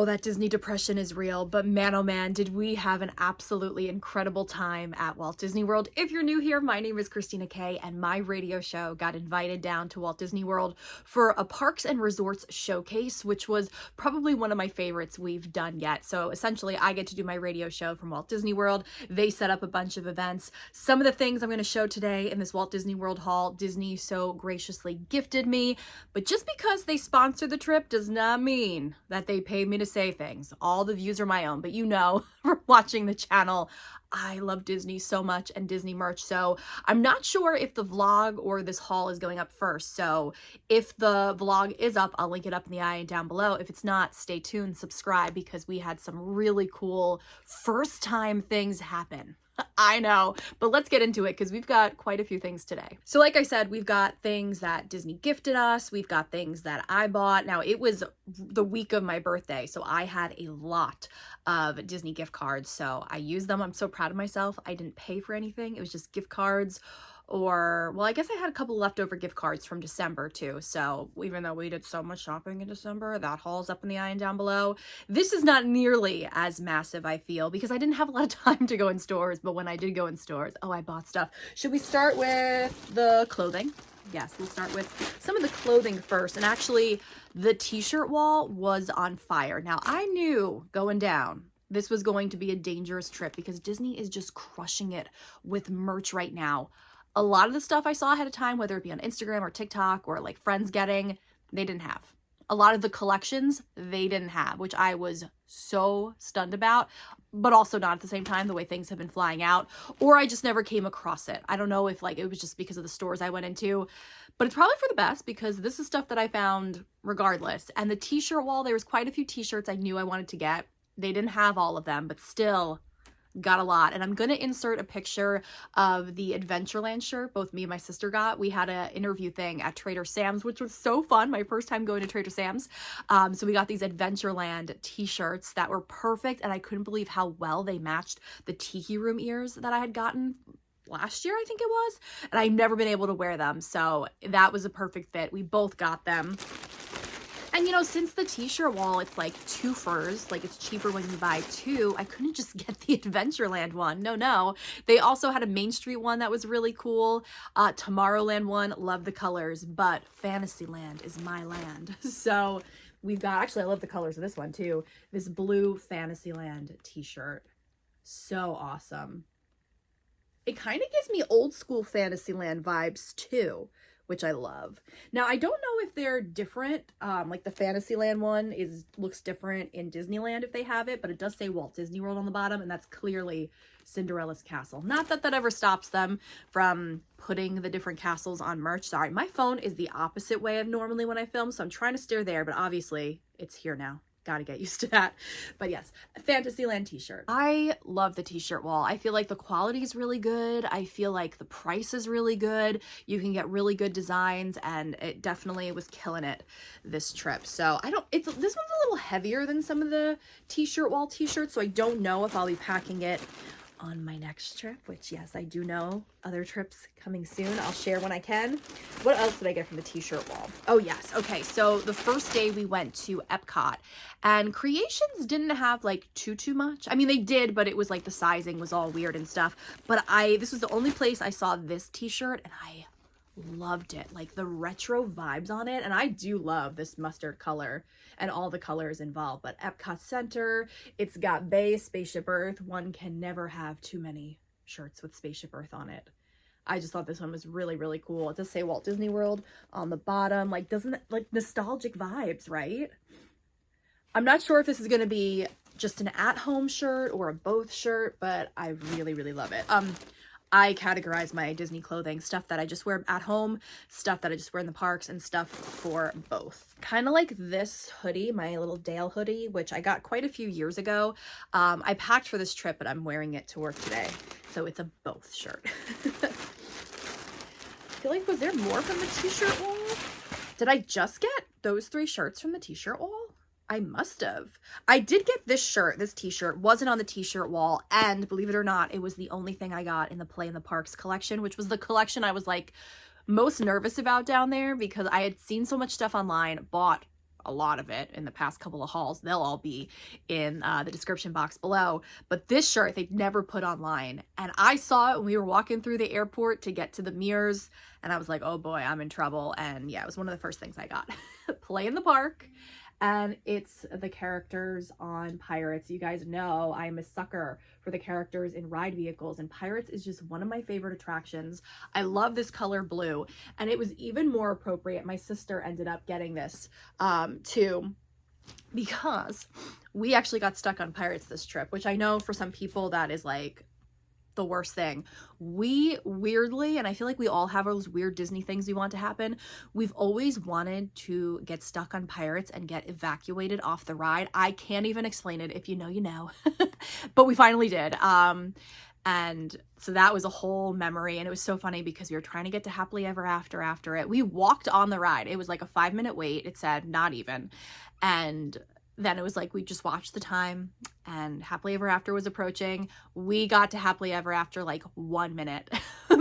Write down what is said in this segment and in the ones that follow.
Oh, that Disney depression is real, but man, oh man, did we have an absolutely incredible time at Walt Disney World. If you're new here, my name is Christina K, and my radio show got invited down to Walt Disney World for a Parks and Resorts showcase, which was probably one of my favorites we've done yet. So essentially, I get to do my radio show from Walt Disney World. They set up a bunch of events. Some of the things I'm going to show today in this Walt Disney World haul, Disney so graciously gifted me, but just because they sponsored the trip does not mean that they paid me to say things. All the views are my own, but you know, from watching the channel, I love Disney so much and Disney merch. So I'm not sure if the vlog or this haul is going up first. So if the vlog is up, I'll link it up in the eye down below. If it's not, stay tuned, subscribe, because we had some really cool first time things happen. I know, but let's get into it because we've got quite a few things today. So like I said, we've got things that Disney gifted us. We've got things that I bought. Now, it was the week of my birthday, so I had a lot of Disney gift cards. So I used them. I'm so proud of myself. I didn't pay for anything. It was just gift cards. Or, well, I guess I had a couple leftover gift cards from December too. So even though we did so much shopping in December, that haul's up in the eye and down below. This is not nearly as massive, I feel, because I didn't have a lot of time to go in stores. But when I did go in stores, oh, I bought stuff. Should we start with the clothing? Yes, we'll start with some of the clothing first. And actually, the t-shirt wall was on fire. Now, I knew going down this was going to be a dangerous trip because Disney is just crushing it with merch right now. A lot of the stuff I saw ahead of time, whether it be on Instagram or TikTok or like friends getting, they didn't have. A lot of the collections they didn't have, which I was so stunned about, but also not at the same time, the way things have been flying out, or I just never came across it. I don't know if like it was just because of the stores I went into, but it's probably for the best because this is stuff that I found regardless. And the t-shirt wall, there was quite a few t-shirts I knew I wanted to get. They didn't have all of them, but still got a lot. And I'm going to insert a picture of the Adventureland shirt both me and my sister got. We had an interview thing at Trader Sam's, which was so fun. My first time going to Trader Sam's. So we got these Adventureland t-shirts that were perfect. And I couldn't believe how well they matched the Tiki Room ears that I had gotten last year, I think it was. And I've never been able to wear them. So that was a perfect fit. We both got them. And you know, since the t-shirt wall, it's like two furs, like it's cheaper when you buy two, I couldn't just get the Adventureland one. No. They also had a Main Street one that was really cool. Tomorrowland one, love the colors, but Fantasyland is my land. So we've got, actually I love the colors of this one too. This blue Fantasyland t-shirt. So awesome. It kind of gives me old school Fantasyland vibes too, which I love. Now, I don't know if they're different. Like the Fantasyland one looks different in Disneyland if they have it, but it does say Walt Disney World on the bottom, and that's clearly Cinderella's castle. Not that that ever stops them from putting the different castles on merch. Sorry, my phone is the opposite way of normally when I film, so I'm trying to steer there, but obviously it's here now. Gotta get used to that. But yes, a Fantasyland t-shirt. I love the t-shirt wall. I feel like the quality is really good. I feel like the price is really good. You can get really good designs, and it definitely was killing it this trip. So this one's a little heavier than some of the t-shirt wall t-shirts, so I don't know if I'll be packing it on my next trip, which yes, I do know other trips coming soon. I'll share when I can. What else did I get from the t-shirt wall? Oh yes. Okay. So the first day we went to Epcot, and Creations didn't have like too much. I mean, they did, but it was like the sizing was all weird and stuff. But this was the only place I saw this t-shirt, and I loved it. Like the retro vibes on it, and I do love this mustard color and all the colors involved. But Epcot Center, it's got Bay, Spaceship Earth. One can never have too many shirts with Spaceship Earth on it. I just thought this one was really cool. It does say Walt Disney World on the bottom. Like, doesn't it, like, nostalgic vibes, right? I'm not sure if this is going to be just an at-home shirt or a both shirt, but I really love it. I categorize my Disney clothing, stuff that I just wear at home, stuff that I just wear in the parks, and stuff for both. Kind of like this hoodie, my little Dale hoodie, which I got quite a few years ago. I packed for this trip, but I'm wearing it to work today. So it's a both shirt. I feel like, was there more from the t-shirt wall? Did I just get those 3 shirts from the t-shirt wall? I must have. I did get this shirt, this t-shirt, wasn't on the t-shirt wall, and believe it or not, it was the only thing I got in the Play in the Parks collection, which was the collection I was like most nervous about down there because I had seen so much stuff online, bought a lot of it in the past couple of hauls. They'll all be in the description box below. But this shirt they'd never put online. And I saw it when we were walking through the airport to get to the mirrors. And I was like, oh boy, I'm in trouble. And yeah, it was one of the first things I got. Play in the Park. And it's the characters on Pirates. You guys know I'm a sucker for the characters in ride vehicles, and Pirates is just one of my favorite attractions. I love this color blue, and it was even more appropriate. My sister ended up getting this too, because we actually got stuck on Pirates this trip, which I know for some people that is like the worst thing. We weirdly, and I feel like we all have those weird Disney things we want to happen. We've always wanted to get stuck on Pirates and get evacuated off the ride. I can't even explain it. If you know, you know. But we finally did. And so that was a whole memory, and it was so funny because we were trying to get to Happily Ever After it. We walked on the ride. It was like a 5-minute wait. It said not even. And then it was like we just watched the time, and Happily Ever After was approaching. We got to Happily Ever After like 1 minute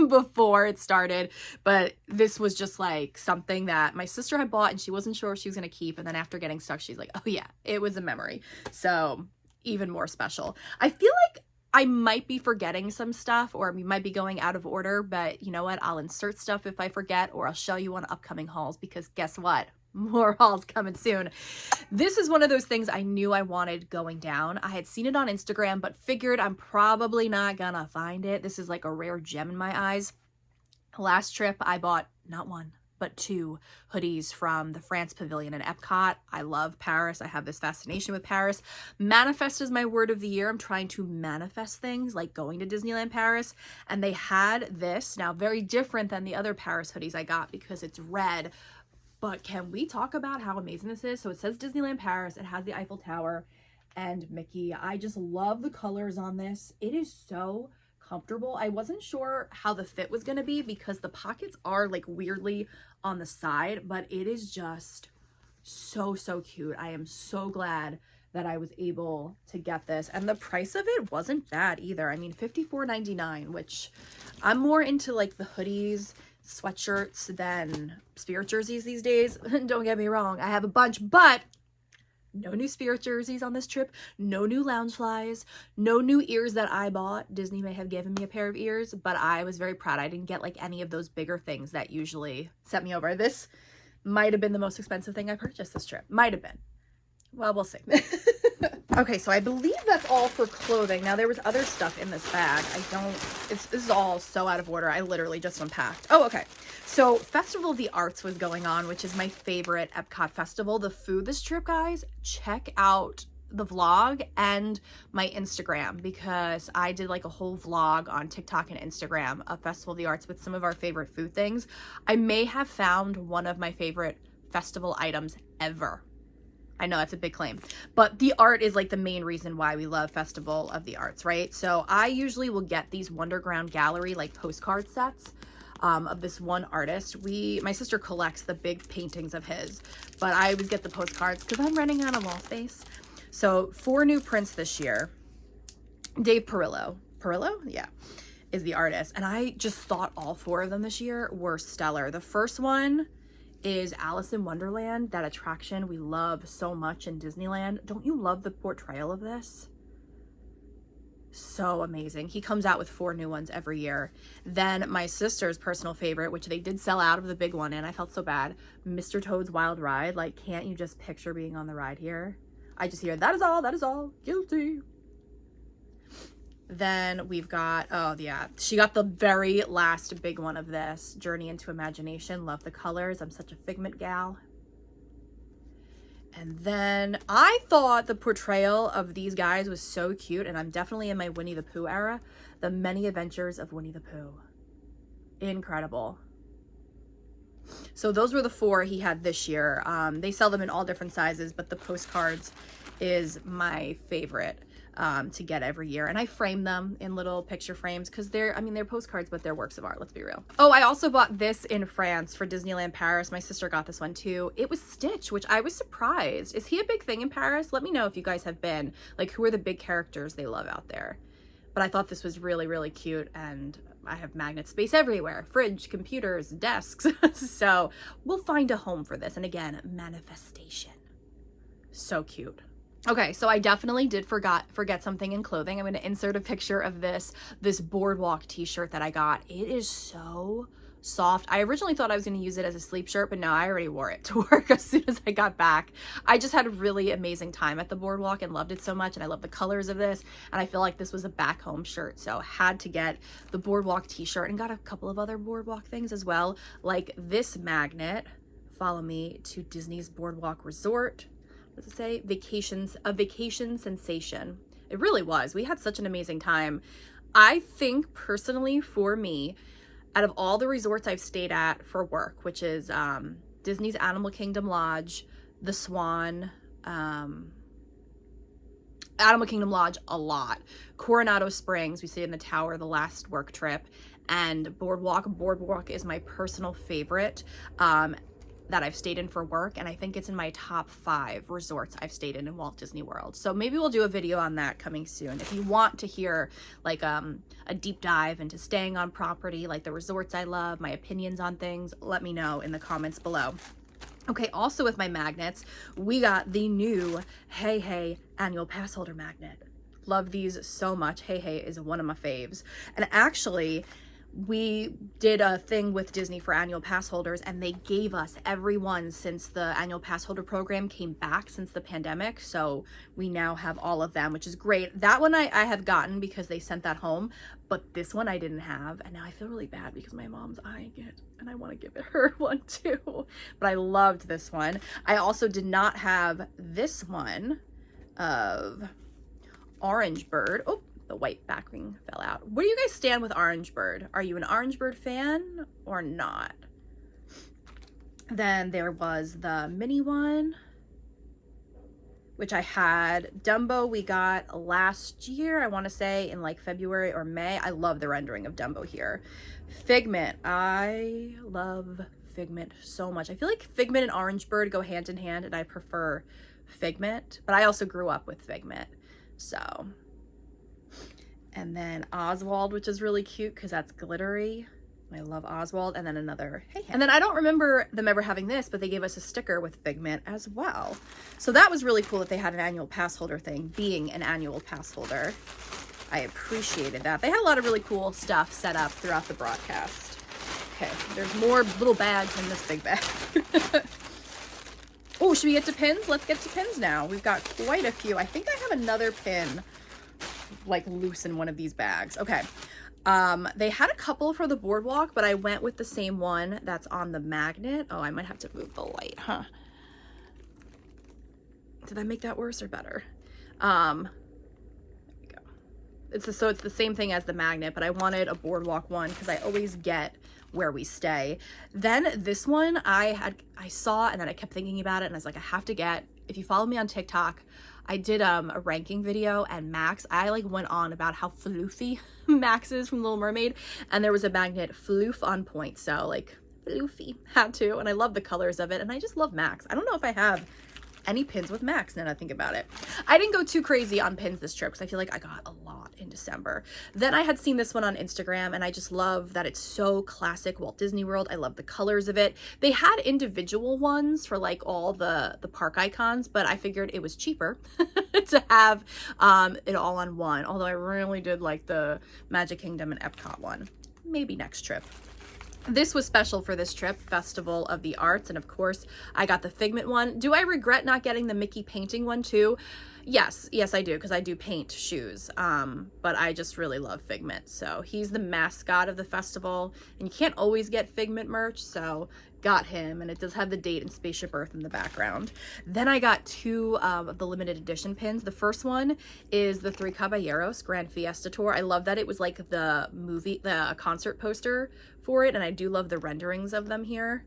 before it started. But this was just like something that my sister had bought, and she wasn't sure if she was going to keep. And then after getting stuck, she's like, oh yeah, it was a memory. So even more special. I feel like I might be forgetting some stuff, or we might be going out of order, but you know what? I'll insert stuff if I forget, or I'll show you on upcoming hauls, because guess what? More hauls coming soon. This is one of those things I knew I wanted going down. I had seen it on Instagram, but figured I'm probably not gonna find it. This is like a rare gem in my eyes. Last trip, I bought not one, but 2 hoodies from the France Pavilion in Epcot. I love Paris. I have this fascination with Paris. Manifest is my word of the year. I'm trying to manifest things like going to Disneyland Paris. And they had this, now very different than the other Paris hoodies I got because it's red. But can we talk about how amazing this is? So it says Disneyland Paris. It has the Eiffel Tower and Mickey. I just love the colors on this. It is so comfortable. I wasn't sure how the fit was going to be because the pockets are like weirdly on the side, but it is just so cute. I am so glad that I was able to get this, and the price of it wasn't bad either. I mean, $54.99, which I'm more into like the hoodies, sweatshirts than Spirit jerseys these days. Don't get me wrong, I have a bunch, but no new Spirit jerseys on this trip, no new Loungeflies, no new ears that I bought. Disney may have given me a pair of ears, but I was very proud I didn't get like any of those bigger things that usually set me over. This might have been the most expensive thing I purchased this trip. Might have been. Well, we'll see. Okay, so I believe that's all for clothing. Now, there was other stuff in this bag. This is all so out of order. I literally just unpacked. Oh, okay. So Festival of the Arts was going on, which is my favorite Epcot festival. The food this trip, guys, check out the vlog and my Instagram, because I did like a whole vlog on TikTok and Instagram of Festival of the Arts with some of our favorite food things. I may have found one of my favorite festival items ever. I know that's a big claim, but the art is like the main reason why we love Festival of the Arts, right? So I usually will get these Wonderground Gallery like postcard sets of this one artist. My sister collects the big paintings of his, but I always get the postcards because I'm running out of wall space. So 4 new prints this year. Dave Perillo, yeah, is the artist. And I just thought all 4 of them this year were stellar. The first one is Alice in Wonderland, that attraction we love so much in Disneyland. Don't you love the portrayal of this? So amazing. He comes out with 4 new ones every year. Then my sister's personal favorite, which they did sell out of the big one, and I felt so bad, Mr. Toad's Wild Ride. Like, can't you just picture being on the ride here? I just hear, that is all, guilty. Then we've got, oh yeah, she got the very last big one of this, Journey into Imagination. Love the colors. I'm such a Figment gal. And then I thought the portrayal of these guys was so cute, and I'm definitely in my Winnie the Pooh era. The Many Adventures of Winnie the Pooh. Incredible. So those were the 4 he had this year. They sell them in all different sizes, but the postcards is my favorite to get every year. And I frame them in little picture frames because they're postcards, but they're works of art, let's be real. Oh, I also bought this in France for Disneyland Paris. My sister got this one too. It was Stitch, which I was surprised. Is he a big thing in Paris? Let me know if you guys have been. Like, who are the big characters they love out there? But I thought this was really cute, and I have magnet space everywhere. Fridge, computers, desks. So we'll find a home for this. And again, manifestation. So cute. Okay, so I definitely did forget something in clothing. I'm going to insert a picture of this boardwalk t-shirt that I got. It is so soft. I originally thought I was going to use it as a sleep shirt, but no, I already wore it to work as soon as I got back. I just had a really amazing time at the boardwalk and loved it so much, and I love the colors of this, and I feel like this was a back home shirt, so had to get the boardwalk t-shirt, and got a couple of other boardwalk things as well, like this magnet, follow me to Disney's Boardwalk Resort. What does it say? A vacation sensation. It really was. We had such an amazing time. I think personally for me, out of all the resorts I've stayed at for work, which is Disney's Animal Kingdom Lodge, the Swan, Animal Kingdom Lodge a lot, Coronado Springs, we stayed in the tower the last work trip, and Boardwalk. Boardwalk is my personal favorite that I've stayed in for work, and I think it's in my top 5 resorts I've stayed in Walt Disney World. So maybe we'll do a video on that coming soon. If you want to hear like a deep dive into staying on property, like the resorts I love, my opinions on things, let me know in the comments below. Okay, also with my magnets, we got the new Hey Hey annual pass holder magnet. Love these so much. Hey Hey is one of my faves. And actually, we did a thing with Disney for annual pass holders, and they gave us every one since the annual pass holder program came back since the pandemic. So we now have all of them, which is great. That one I have gotten because they sent that home, but this one I didn't have. And now I feel really bad because my mom's eyeing it and I want to give it her one too. But I loved this one. I also did not have this one of Orange Bird. Oh, the white back ring fell out. Where do you guys stand with Orange Bird? Are you an Orange Bird fan or not? Then there was the mini one, which I had. Dumbo we got last year, I want to say in like February or May. I love the rendering of Dumbo here. Figment. I love Figment so much. I feel like Figment and Orange Bird go hand in hand, and I prefer Figment, but I also grew up with Figment. So, and then Oswald, which is really cute because that's glittery. I love Oswald. And then another Hey Hey. And then I don't remember them ever having this, but they gave us a sticker with Figment as well. So that was really cool that they had an annual pass holder thing, being an annual pass holder. I appreciated that. They had a lot of really cool stuff set up throughout the broadcast. Okay, there's more little bags in this big bag. Oh, should we get to pins? Let's get to pins now. We've got quite a few. I think I have another pin like loose in one of these bags. Okay. They had a couple for the boardwalk, but I went with the same one that's on the magnet. Oh, I might have to move the light, huh? Did that make that worse or better? There we go. So it's the same thing as the magnet, but I wanted a boardwalk one because I always get where we stay. Then this one I saw, and then I kept thinking about it, and I was like, I have to get. If you follow me on TikTok, I did a ranking video, and Max, I like went on about how floofy Max is from Little Mermaid, and there was a magnet floof on point, so like floofy, had to, and I love the colors of it, and I just love Max. I don't know if I have any pins with Max now that I think about it. I didn't go too crazy on pins this trip because I feel like I got a lot in December. Then I had seen this one on Instagram, and I just love that it's so classic Walt Disney World. I love the colors of it. They had individual ones for like all the park icons, but I figured it was cheaper to have it all on one. Although I really did like the Magic Kingdom and Epcot one. Maybe next trip. This was special for this trip, Festival of the Arts, and of course I got the Figment one. Do I regret not getting the Mickey painting one too? Yes I do, because I do paint shoes, but I just really love Figment. So he's the mascot of the festival, and you can't always get Figment merch, so got him, and it does have the date and Spaceship Earth in the background. Then I got 2 of the limited edition pins. The first one is the Three Caballeros Grand Fiesta Tour. I love that it was like the concert poster for it, and I do love the renderings of them here.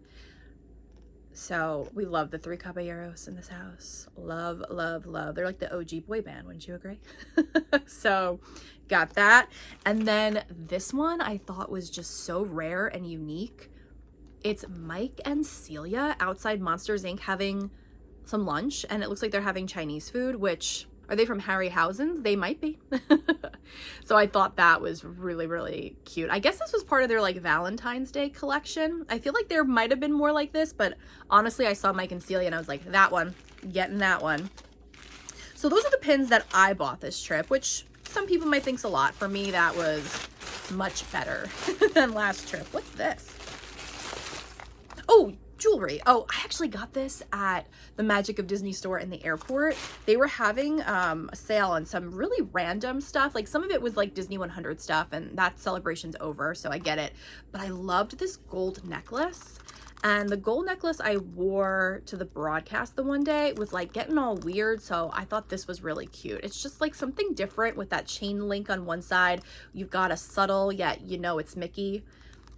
So we love the Three Caballeros in this house. Love, love, love. They're like the OG boy band, wouldn't you agree? So got that. And then this one I thought was just so rare and unique. It's Mike and Celia outside Monsters Inc. having some lunch, and it looks like they're having Chinese food, which Are they from Harryhausen's? They might be. So I thought that was really, really cute. I guess this was part of their like Valentine's Day collection. I feel like there might have been more like this, but honestly, I saw Mike and Celia and I was like, that one, getting that one. So those are the pins that I bought this trip, which some people might think's a lot. For me, that was much better than last trip. What's this? Oh, jewelry. Oh, I actually got this at the Magic of Disney store in the airport. They were having a sale on some really random stuff. Like some of it was like Disney 100 stuff, and that celebration's over, so I get it. But I loved this gold necklace. And the gold necklace I wore to the broadcast the one day was like getting all weird, so I thought this was really cute. It's just like something different with that chain link on one side. You've got a subtle, yet you know it's Mickey.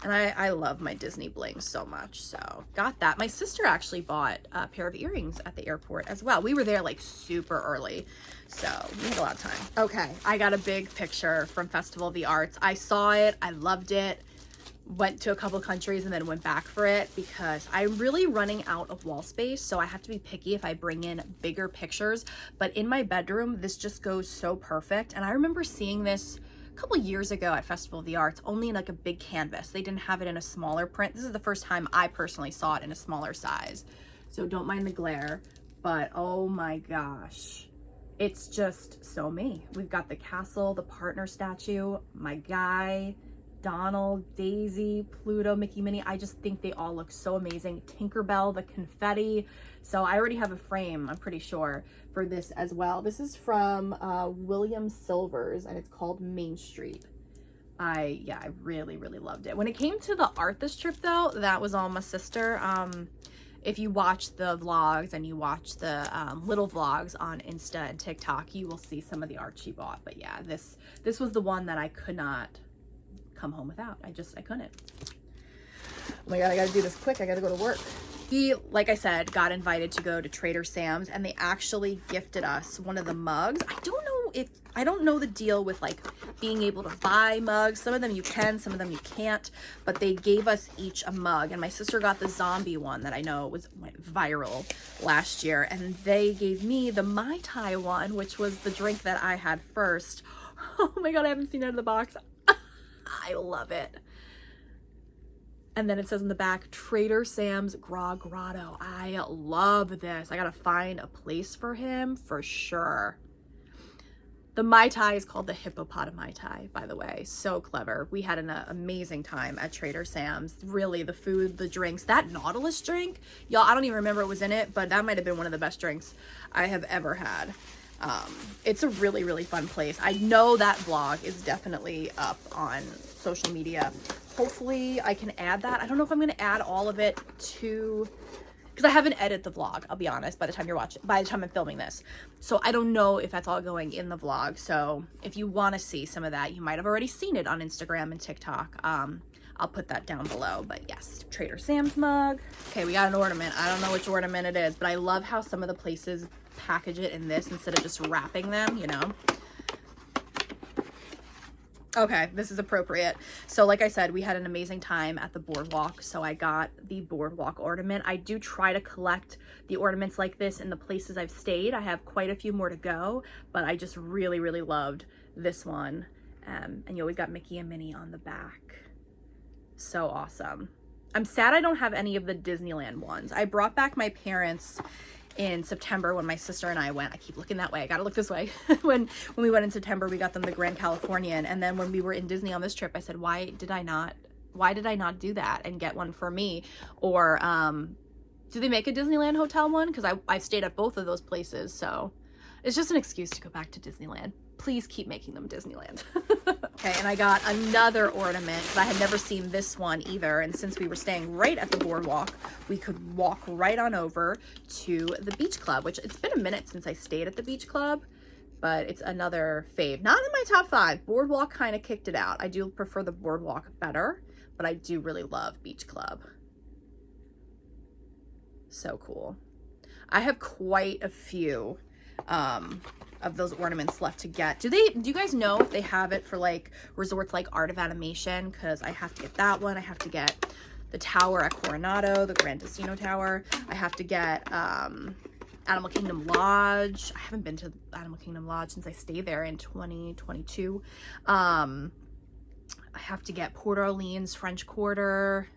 And I love my Disney bling so much, so got that. My sister actually bought a pair of earrings at the airport as well. We were there like super early, so we had a lot of time. Okay, I got a big picture from Festival of the Arts. I saw it, I loved it. Went to a couple countries and then went back for it because I'm really running out of wall space, so I have to be picky if I bring in bigger pictures. But in my bedroom, this just goes so perfect. And I remember seeing this a couple years ago at Festival of the Arts, only in like a big canvas. They didn't have it in a smaller print. This is the first time I personally saw it in a smaller size, so don't mind the glare, but oh my gosh, it's just so me. We've got the castle, the partner statue, my guy, Donald, Daisy, Pluto, Mickey, Minnie. I just think they all look so amazing. Tinkerbell, the confetti. So I already have a frame, I'm pretty sure, for this as well. This is from William Silvers, and it's called Main Street. I really, really loved it. When it came to the art this trip, though, that was all my sister. If you watch the vlogs and you watch the little vlogs on Insta and TikTok, you will see some of the art she bought. But yeah, this was the one that I could not come home without. I couldn't. Oh my god, I gotta do this quick. I gotta go to work. He, like I said, got invited to go to Trader Sam's, and they actually gifted us one of the mugs. I don't know the deal with like being able to buy mugs. Some of them you can, some of them you can't, but they gave us each a mug, and my sister got the zombie one that I know went viral last year, and they gave me the Mai Tai one, which was the drink that I had first. Oh my god, I haven't seen it in the box. I love it. And then it says in the back, Trader Sam's Grog Grotto. I love this. I gotta find a place for him for sure. The Mai Tai is called the Hippopotami Mai Tai, by the way. So clever. We had an amazing time at Trader Sam's. Really, the food, the drinks. That Nautilus drink, y'all, I don't even remember what was in it, but that might have been one of the best drinks I have ever had. It's a really, really fun place. I know that vlog is definitely up on social media. Hopefully I can add that. I don't know if I'm going to add all of it to, because I haven't edited the vlog, I'll be honest, by the time I'm filming this. So I don't know if that's all going in the vlog. So if you want to see some of that, you might have already seen it on Instagram and TikTok. I'll put that down below. But yes, Trader Sam's mug. Okay, we got an ornament. I don't know which ornament it is, but I love how some of the places package it in this instead of just wrapping them, you know. Okay, this is appropriate. So like I said, we had an amazing time at the boardwalk, so I got the boardwalk ornament. I do try to collect the ornaments like this in the places I've stayed. I have quite a few more to go, but I just really, really loved this one. And you always got Mickey and Minnie on the back. So awesome. I'm sad I don't have any of the Disneyland ones. I brought back my parents in September when my sister and I went. I keep looking that way. I gotta look this way. when we went in September, we got them the Grand Californian. And then when we were in Disney on this trip, I said, why did I not do that and get one for me? Or do they make a Disneyland hotel one? Because I've stayed at both of those places. So it's just an excuse to go back to Disneyland. Please keep making them Disneyland. Okay, and I got another ornament because I had never seen this one either. And since we were staying right at the boardwalk, we could walk right on over to the beach club, which it's been a minute since I stayed at the beach club, but it's another fave. Not in my top 5. Boardwalk kind of kicked it out. I do prefer the boardwalk better, but I do really love beach club. So cool. I have quite a few of those ornaments left to get. Do you guys know if they have it for like resorts like Art of Animation? Because I have to get that one. I have to get the tower at Coronado, the Gran Destino Tower. I have to get Animal Kingdom Lodge. I haven't been to Animal Kingdom Lodge since I stayed there in 2022. I have to get Port Orleans French Quarter.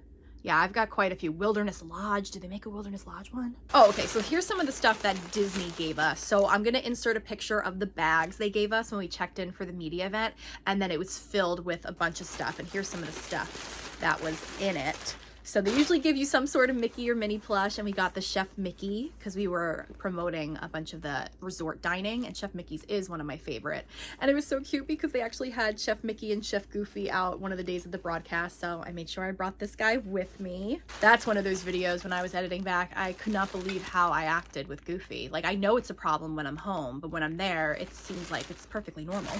Yeah, I've got quite a few. Wilderness Lodge. Did they make a Wilderness Lodge one? Oh, okay. So here's some of the stuff that Disney gave us. So I'm going to insert a picture of the bags they gave us when we checked in for the media event. And then it was filled with a bunch of stuff. And here's some of the stuff that was in it. So they usually give you some sort of Mickey or Minnie plush, and we got the Chef Mickey because we were promoting a bunch of the resort dining, and Chef Mickey's is one of my favorite. And it was so cute because they actually had Chef Mickey and Chef Goofy out one of the days of the broadcast, so I made sure I brought this guy with me. That's one of those videos when I was editing back, I could not believe how I acted with Goofy. Like, I know it's a problem when I'm home, but when I'm there, it seems like it's perfectly normal.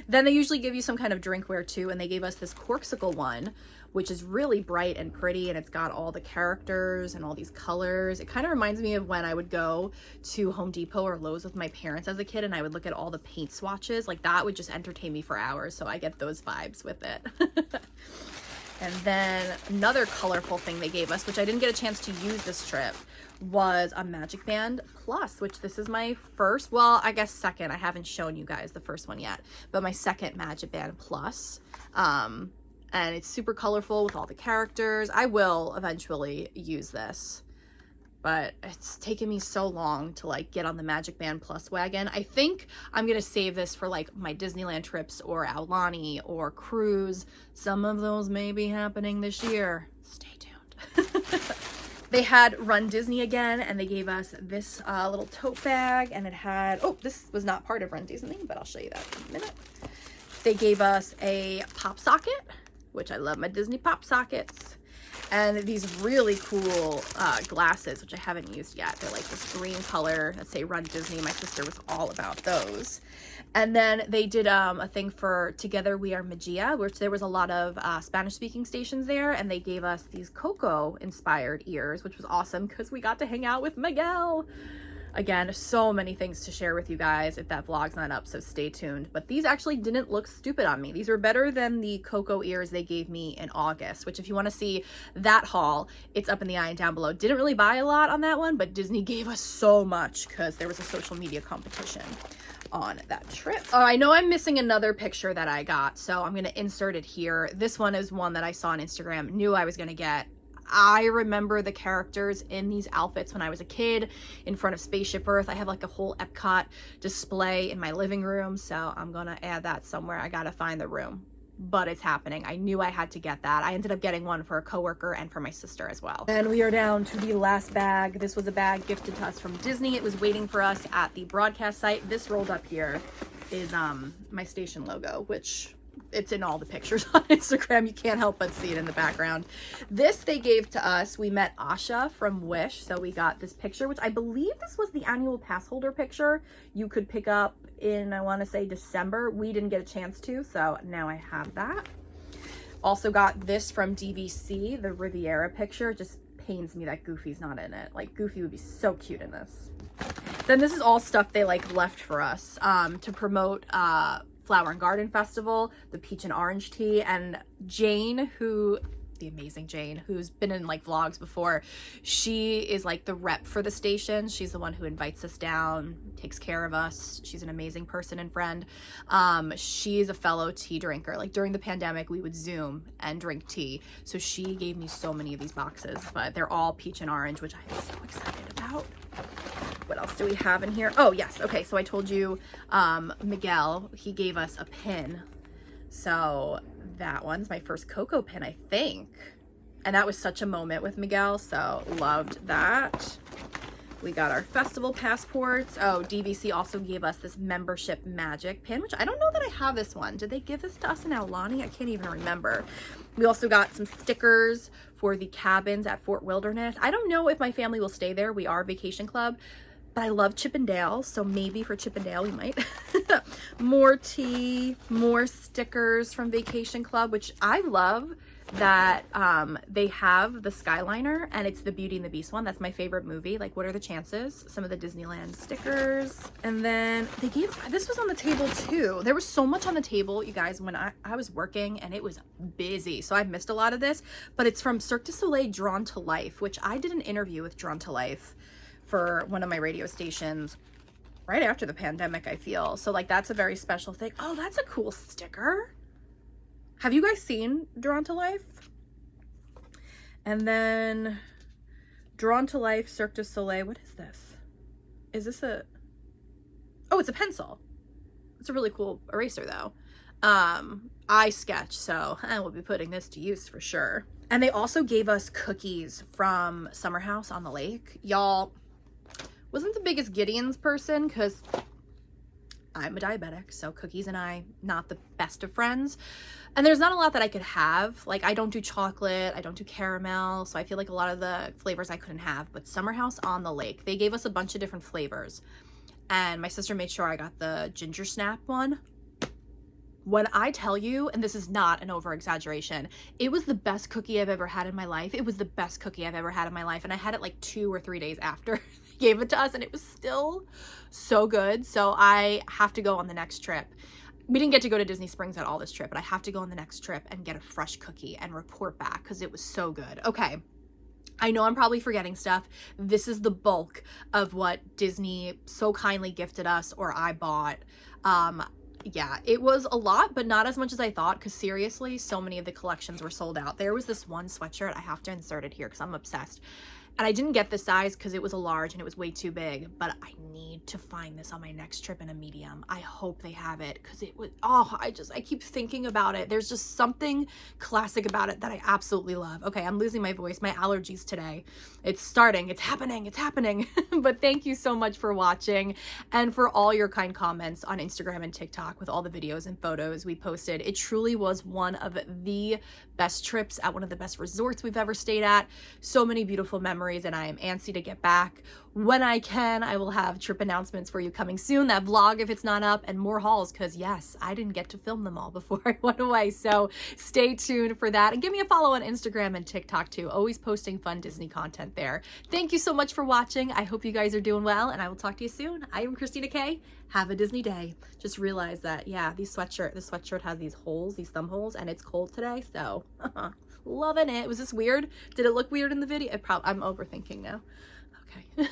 Then they usually give you some kind of drinkware too, and they gave us this Corksicle one, which is really bright and pretty, and it's got all the characters and all these colors. It kind of reminds me of when I would go to Home Depot or Lowe's with my parents as a kid, and I would look at all the paint swatches. Like, that would just entertain me for hours, so I get those vibes with it. And then another colorful thing they gave us, which I didn't get a chance to use this trip, was a Magic Band Plus, which this is my first, well, I guess second. I haven't shown you guys the first one yet, but my second Magic Band Plus. And it's super colorful with all the characters. I will eventually use this, but it's taken me so long to like get on the Magic Band Plus wagon. I think I'm gonna save this for like my Disneyland trips or Aulani or cruise. Some of those may be happening this year. Stay tuned. They had Run Disney again, and they gave us this little tote bag, and it had, oh, this was not part of Run Disney, but I'll show you that in a minute. They gave us a pop socket, which I love my Disney pop sockets, and these really cool glasses, which I haven't used yet. They're like this green color that say Run Disney. My sister was all about those. And then they did a thing for Together We Are Magia, which there was a lot of Spanish-speaking stations there, and they gave us these Coco-inspired ears, which was awesome because we got to hang out with Miguel. Again, so many things to share with you guys if that vlog's not up, so stay tuned. But these actually didn't look stupid on me. These were better than the Coco ears they gave me in August, which if you want to see that haul, it's up in the eye and down below. Didn't really buy a lot on that one, but Disney gave us so much because there was a social media competition on that trip. Oh, I know I'm missing another picture that I got, so I'm going to insert it here. This one is one that I saw on Instagram, knew I was going to get. I remember the characters in these outfits when I was a kid in front of Spaceship Earth. I have like a whole Epcot display in my living room, so I'm gonna add that somewhere. I gotta find the room, but it's happening. I knew I had to get that. I ended up getting one for a coworker and for my sister as well. And we are down to the last bag. This was a bag gifted to us from Disney. It was waiting for us at the broadcast site. This rolled up here is my station logo, which it's in all the pictures on Instagram. You can't help but see it in the background. This they gave to us. We met Asha from Wish, so we got this picture, which I believe this was the annual pass holder picture you could pick up in, I want to say, December. We didn't get a chance to, so now I have that. Also got this from DVC, the Riviera picture. It just pains me that Goofy's not in it. Like, Goofy would be so cute in this. Then this is all stuff they like left for us to promote Flower and Garden Festival, the peach and orange tea, and Jane, the amazing Jane, who's been in like vlogs before, she is like the rep for the station. She's the one who invites us down, takes care of us. She's an amazing person and friend. She's a fellow tea drinker. Like during the pandemic, we would Zoom and drink tea. So she gave me so many of these boxes, but they're all peach and orange, which I'm so excited about. What else do we have in here? Oh, yes. Okay, so I told you Miguel, he gave us a pin. So that one's my first Coco pin, I think. And that was such a moment with Miguel, so loved that. We got our festival passports. Oh, DVC also gave us this membership magic pin, which I don't know that I have this one. Did they give this to us in Aulani? I can't even remember. We also got some stickers for the cabins at Fort Wilderness. I don't know if my family will stay there. We are a vacation club, but I love Chippendale, so maybe for Chippendale we might. More tea, more stickers from Vacation Club, which I love that they have the Skyliner, and it's the Beauty and the Beast one. That's my favorite movie. Like, what are the chances? Some of the Disneyland stickers. And then they gave, this was on the table too. There was so much on the table, you guys, when I was working, and it was busy, so I missed a lot of this, but it's from Cirque du Soleil Drawn to Life, which I did an interview with Drawn to Life for one of my radio stations right after the pandemic, I feel. So like that's a very special thing. Oh, that's a cool sticker. Have you guys seen Drawn to Life? And then Drawn to Life, Cirque du Soleil. What is this? Is this a... Oh, it's a pencil. It's a really cool eraser though. I sketch, so I will be putting this to use for sure. And they also gave us cookies from Summer House on the Lake. Y'all, wasn't the biggest Gideon's person because I'm a diabetic, so cookies and I, not the best of friends. And there's not a lot that I could have. Like, I don't do chocolate, I don't do caramel, so I feel like a lot of the flavors I couldn't have. But Summer House on the Lake, they gave us a bunch of different flavors. And my sister made sure I got the ginger snap one. When I tell you, and this is not an over-exaggeration, it was the best cookie I've ever had in my life. It was the best cookie I've ever had in my life. And I had it like 2 or 3 days after they gave it to us, and it was still so good. So I have to go on the next trip. We didn't get to go to Disney Springs at all this trip, but I have to go on the next trip and get a fresh cookie and report back because it was so good. Okay. I know I'm probably forgetting stuff. This is the bulk of what Disney so kindly gifted us or I bought. Yeah, it was a lot, but not as much as I thought, because seriously, so many of the collections were sold out. There was this one sweatshirt, I have to insert it here because I'm obsessed. And I didn't get the size because it was a large and it was way too big, but I need to find this on my next trip in a medium. I hope they have it because it was, oh, I keep thinking about it. There's just something classic about it that I absolutely love. Okay, I'm losing my voice, my allergies today. It's starting, it's happening. But thank you so much for watching and for all your kind comments on Instagram and TikTok with all the videos and photos we posted. It truly was one of the best trips at one of the best resorts we've ever stayed at. So many beautiful memories. And I am antsy to get back. When I can, I will have trip announcements for you coming soon, that vlog if it's not up, and more hauls because yes, I didn't get to film them all before I went away. So stay tuned for that and give me a follow on Instagram and TikTok too. Always posting fun Disney content there. Thank you so much for watching. I hope you guys are doing well and I will talk to you soon. I am Christina K. Have a Disney day. Just realize that, yeah, this sweatshirt has these holes, these thumb holes, and it's cold today. So loving it. Was this weird? Did it look weird in the video? I'm overthinking now. Okay.